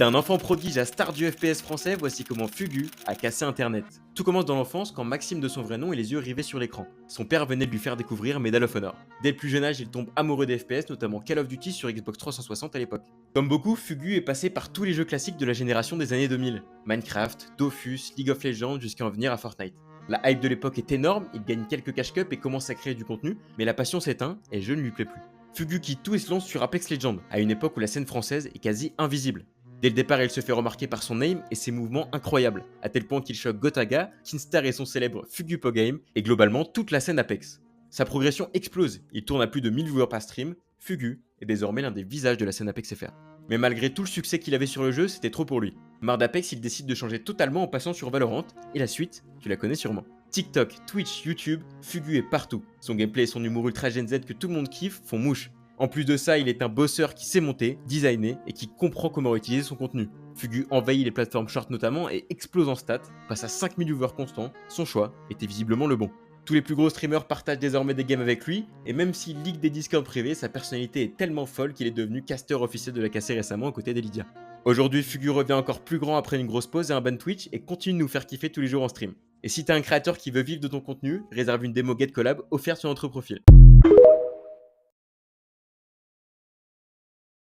T'es un enfant prodige à star du FPS français, voici comment Fugu a cassé internet. Tout commence dans l'enfance quand Maxime de son vrai nom et les yeux rivés sur l'écran. Son père venait de lui faire découvrir Medal of Honor. Dès le plus jeune âge, il tombe amoureux des FPS, notamment Call of Duty sur Xbox 360 à l'époque. Comme beaucoup, Fugu est passé par tous les jeux classiques de la génération des années 2000. Minecraft, Dofus, League of Legends jusqu'à en venir à Fortnite. La hype de l'époque est énorme, il gagne quelques cash cups et commence à créer du contenu, mais la passion s'éteint et le jeu ne lui plaît plus. Fugu quitte tout et se lance sur Apex Legends, à une époque où la scène française est quasi invisible. Dès le départ, il se fait remarquer par son aim et ses mouvements incroyables, à tel point qu'il choque Gotaga, Kinstar et son célèbre Fugu Po Game, et globalement toute la scène Apex. Sa progression explose, il tourne à plus de 1000 viewers par stream, Fugu est désormais l'un des visages de la scène Apex FR. Mais malgré tout le succès qu'il avait sur le jeu, c'était trop pour lui. Marre d'Apex, il décide de changer totalement en passant sur Valorant, et la suite, tu la connais sûrement. TikTok, Twitch, YouTube, Fugu est partout. Son gameplay et son humour ultra Gen Z que tout le monde kiffe font mouche. En plus de ça, il est un bosseur qui sait monter, designer et qui comprend comment utiliser son contenu. Fugu envahit les plateformes short notamment et explose en stats, passe à 5000 viewers constants, son choix était visiblement le bon. Tous les plus gros streamers partagent désormais des games avec lui, et même s'il leak des Discord privés, sa personnalité est tellement folle qu'il est devenu caster officiel de la KC récemment aux côtés d'Elydia. Aujourd'hui, Fugu revient encore plus grand après une grosse pause et un ban Twitch et continue de nous faire kiffer tous les jours en stream. Et si t'es un créateur qui veut vivre de ton contenu, réserve une démo Get Collab offerte sur notre profil.